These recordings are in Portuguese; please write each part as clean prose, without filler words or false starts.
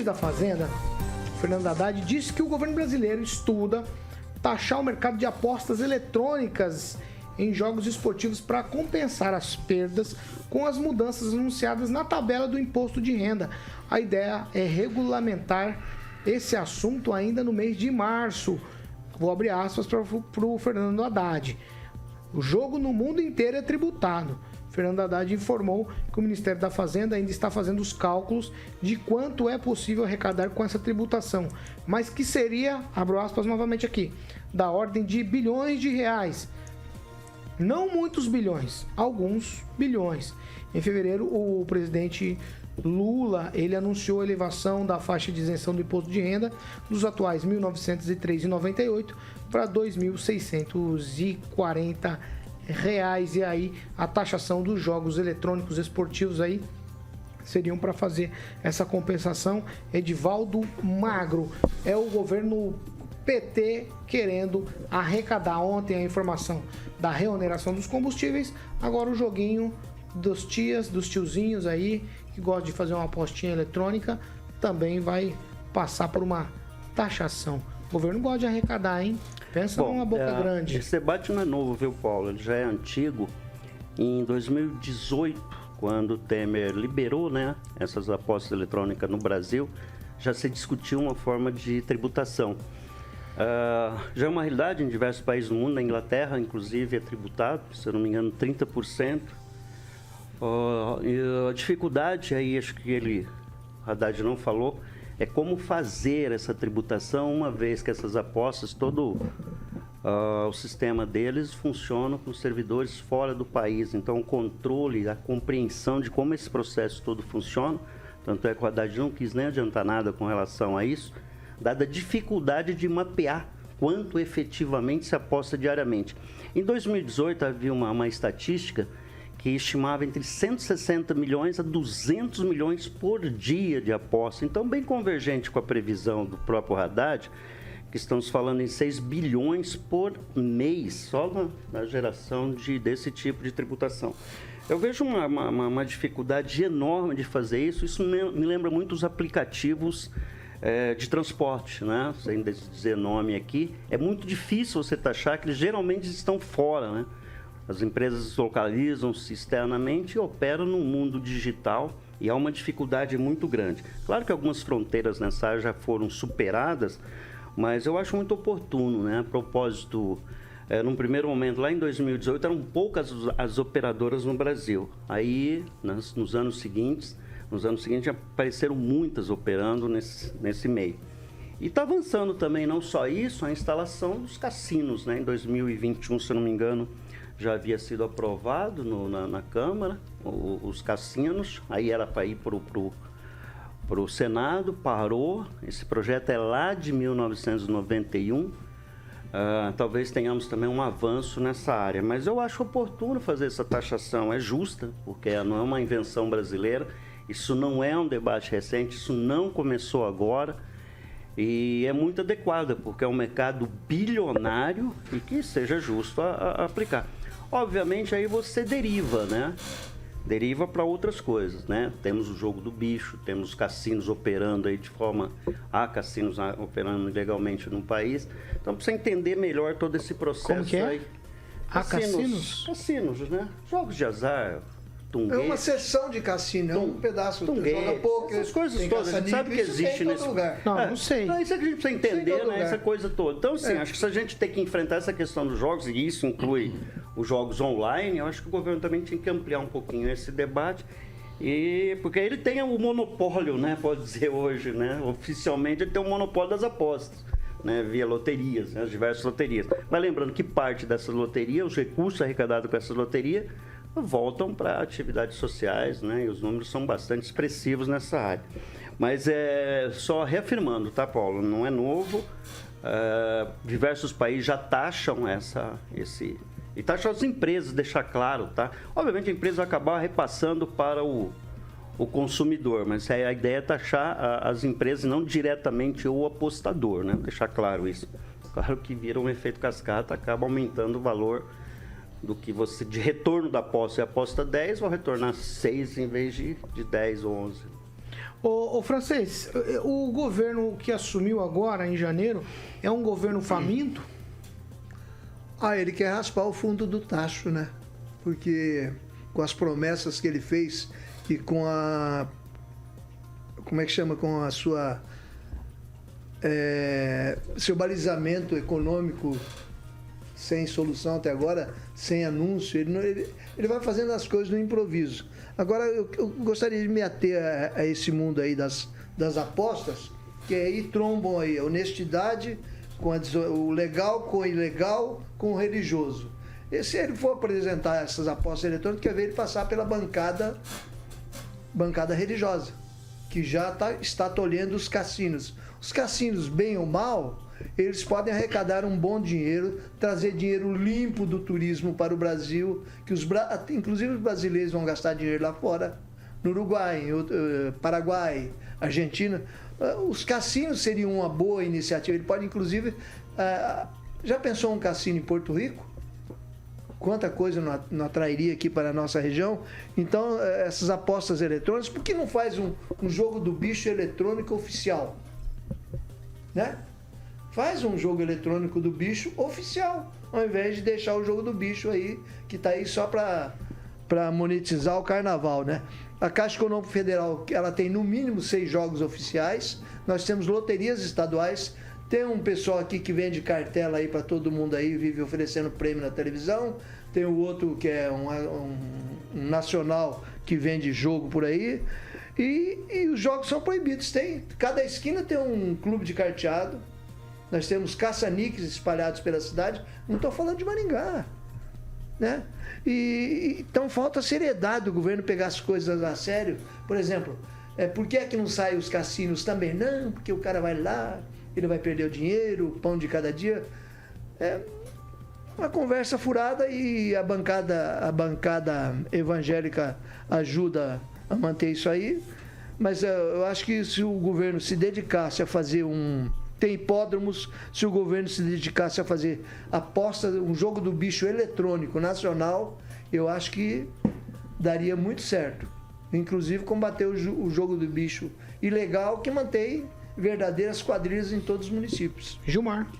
da Fazenda, Fernando Haddad, disse que o governo brasileiro estuda taxar o mercado de apostas eletrônicas em jogos esportivos para compensar as perdas com as mudanças anunciadas na tabela do imposto de renda. A ideia é regulamentar esse assunto ainda no mês de março. Vou abrir aspas para o Fernando Haddad. O jogo no mundo inteiro é tributado. Fernando Haddad informou que o Ministério da Fazenda ainda está fazendo os cálculos de quanto é possível arrecadar com essa tributação, mas que seria, abro aspas novamente aqui, da ordem de bilhões de reais. Não muitos bilhões, alguns bilhões. Em fevereiro, o presidente Lula, ele anunciou a elevação da faixa de isenção do imposto de renda dos atuais R$ 1.903,98 para R$ 2.640. E aí a taxação dos jogos eletrônicos esportivos aí seriam para fazer essa compensação. Edivaldo Magro, é o governo PT querendo arrecadar. Ontem a informação da reoneração dos combustíveis, agora o joguinho dos tiozinhos aí que gostam de fazer uma apostinha eletrônica também vai passar por uma taxação. O governo gosta de arrecadar, hein? Pensa numa boca grande. Esse debate não é novo, viu, Paulo? Ele já é antigo. Em 2018, quando o Temer liberou, né, essas apostas eletrônicas no Brasil, já se discutiu uma forma de tributação. Já é uma realidade em diversos países do mundo. Na Inglaterra, inclusive, é tributado, se eu não me engano, 30%. E a dificuldade, aí acho que Haddad não falou, é como fazer essa tributação, uma vez que essas apostas, todo o sistema deles funciona com servidores fora do país. Então, o controle, a compreensão de como esse processo todo funciona, tanto é que o Haddad não quis nem adiantar nada com relação a isso, dada a dificuldade de mapear quanto efetivamente se aposta diariamente. Em 2018, havia uma estatística que estimava entre 160 milhões a 200 milhões por dia de aposta. Então, bem convergente com a previsão do próprio Haddad, que estamos falando em 6 bilhões por mês, só na geração desse tipo de tributação. Eu vejo uma dificuldade enorme de fazer isso. Isso me lembra muito os aplicativos de transporte, né? Sem dizer nome aqui. É muito difícil você taxar, que eles geralmente estão fora, né? As empresas localizam-se externamente e operam no mundo digital e há uma dificuldade muito grande. Claro que algumas fronteiras nessa área já foram superadas, mas eu acho muito oportuno, né? A propósito, num primeiro momento, lá em 2018, eram poucas as operadoras no Brasil. Aí, nos anos seguintes, apareceram muitas operando nesse meio. E está avançando também, não só isso, a instalação dos cassinos, né? Em 2021, se eu não me engano, já havia sido aprovado na Câmara, os cassinos, aí era para ir para o Senado, parou. Esse projeto é lá de 1991, talvez tenhamos também um avanço nessa área, mas eu acho oportuno fazer essa taxação, é justa, porque não é uma invenção brasileira, isso não é um debate recente, isso não começou agora, e é muito adequada, porque é um mercado bilionário e que seja justo a aplicar. Obviamente, aí você deriva, né? Deriva para outras coisas, né? Temos o jogo do bicho, temos cassinos operando aí de forma... Há cassinos operando ilegalmente no país. Então, para você entender melhor todo esse processo... Como que é? Aí, há cassinos? Cassinos, né? Jogos de azar, tunguete. É uma seção de cassino, é um pedaço. Joga poker, essas coisas todas. A gente sabe que existe nesse lugar. Não sei. Não, isso é que a gente precisa entender, né? Essa coisa toda. Então, assim, acho que se a gente tem que enfrentar essa questão dos jogos, e isso inclui os jogos online, eu acho que o governo também tinha que ampliar um pouquinho esse debate. Porque ele tem o monopólio, né? Pode dizer hoje, né? Oficialmente ele tem o monopólio das apostas, né? Via loterias, né? As diversas loterias. Mas lembrando que parte dessas loterias, os recursos arrecadados com essas loterias, voltam para atividades sociais, né? E os números são bastante expressivos nessa área. Mas só reafirmando, tá, Paulo? Não é novo. Diversos países já taxam e taxam as empresas, deixar claro, tá? Obviamente a empresa vai acabar repassando para o consumidor, mas a ideia é taxar as empresas, não diretamente o apostador, né? Deixar claro isso. Claro que vira um efeito cascata, acaba aumentando o valor do que você, de retorno da aposta. Você aposta 10, vai retornar 6 em vez de 10 ou 11. Ô, Francês, o governo que assumiu agora, em janeiro, é um governo faminto? Ele quer raspar o fundo do tacho, né? Porque com as promessas que ele fez e com a... Como é que chama? Com a sua... seu balizamento econômico sem solução até agora, sem anúncio, ele vai fazendo as coisas no improviso. Agora, eu gostaria de me ater a esse mundo aí das apostas, que aí trombam aí a honestidade com o legal com o ilegal com o religioso. E se ele for apresentar essas apostas eletrônicas, quer ver ele passar pela bancada religiosa, que já está tolhendo os cassinos. Os cassinos, bem ou mal, eles podem arrecadar um bom dinheiro, trazer dinheiro limpo do turismo para o Brasil, que inclusive os brasileiros vão gastar dinheiro lá fora, no Uruguai, Paraguai, Argentina. Os cassinos seriam uma boa iniciativa. Ele pode, inclusive... já pensou um cassino em Porto Rico? Quanta coisa não atrairia aqui para a nossa região? Então, essas apostas eletrônicas, por que não faz um jogo do bicho eletrônico oficial? Né? Faz um jogo eletrônico do bicho oficial, ao invés de deixar o jogo do bicho aí, que está aí só para monetizar o carnaval, né? A Caixa Econômica Federal, ela tem no mínimo 6 jogos oficiais, nós temos loterias estaduais, tem um pessoal aqui que vende cartela aí para todo mundo aí, vive oferecendo prêmio na televisão, tem o outro que é um nacional que vende jogo por aí, e os jogos são proibidos. Cada esquina tem um clube de carteado, nós temos caça-níqueis espalhados pela cidade, não estou falando de Maringá, né? Então falta seriedade do governo pegar as coisas a sério. Por exemplo, por que é que não saem os cassinos também? Não, porque o cara vai lá, ele vai perder o dinheiro, o pão de cada dia. É uma conversa furada e a bancada evangélica ajuda a manter isso aí. Mas eu acho que se o governo se dedicasse a fazer tem hipódromos, se o governo se dedicasse a fazer aposta, um jogo do bicho eletrônico nacional, eu acho que daria muito certo. Inclusive combater o jogo do bicho ilegal, que mantém verdadeiras quadrilhas em todos os municípios. Gilmar.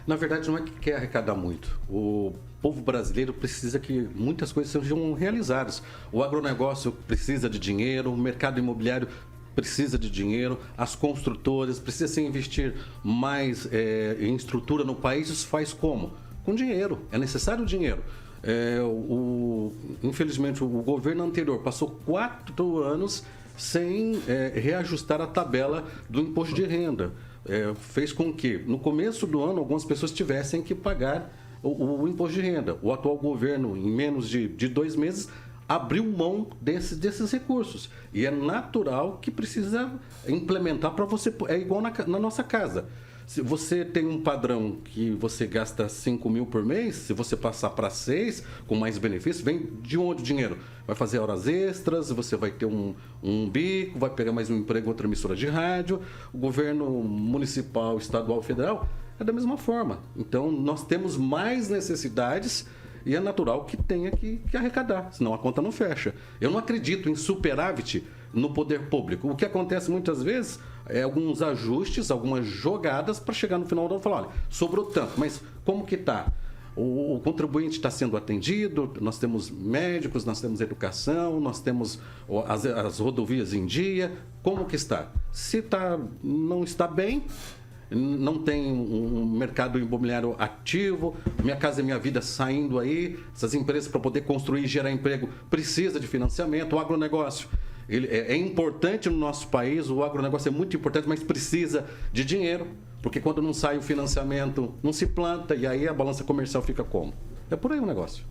Na verdade, não é que quer arrecadar muito. O povo brasileiro precisa que muitas coisas sejam realizadas. O agronegócio precisa de dinheiro, o mercado imobiliário precisa de dinheiro, as construtoras precisam investir mais em estrutura no país. Isso faz como? Com dinheiro. É necessário dinheiro. Infelizmente, o governo anterior passou 4 anos sem reajustar a tabela do imposto de renda. Fez com que, no começo do ano, algumas pessoas tivessem que pagar o imposto de renda. O atual governo, em menos de 2 meses, abriu mão desses recursos. E é natural que precisa implementar para você... É igual na nossa casa. Se você tem um padrão que você gasta 5 mil por mês, se você passar para 6, com mais benefícios, vem de onde o dinheiro? Vai fazer horas extras, você vai ter um bico, vai pegar mais um emprego em outra emissora de rádio. O governo municipal, estadual, federal, é da mesma forma. Então, nós temos mais necessidades e é natural que tenha que arrecadar, senão a conta não fecha. Eu não acredito em superávit no poder público. O que acontece muitas vezes é alguns ajustes, algumas jogadas para chegar no final do ano e falar, olha, sobrou tanto, mas como que está? O contribuinte está sendo atendido, nós temos médicos, nós temos educação, nós temos as rodovias em dia, como que está? Se não está bem, não tem um mercado imobiliário ativo, Minha Casa Minha Vida saindo aí, essas empresas para poder construir e gerar emprego precisa de financiamento, o agronegócio. Ele é importante no nosso país, o agronegócio é muito importante, mas precisa de dinheiro, porque quando não sai o financiamento, não se planta, e aí a balança comercial fica como? É por aí o negócio.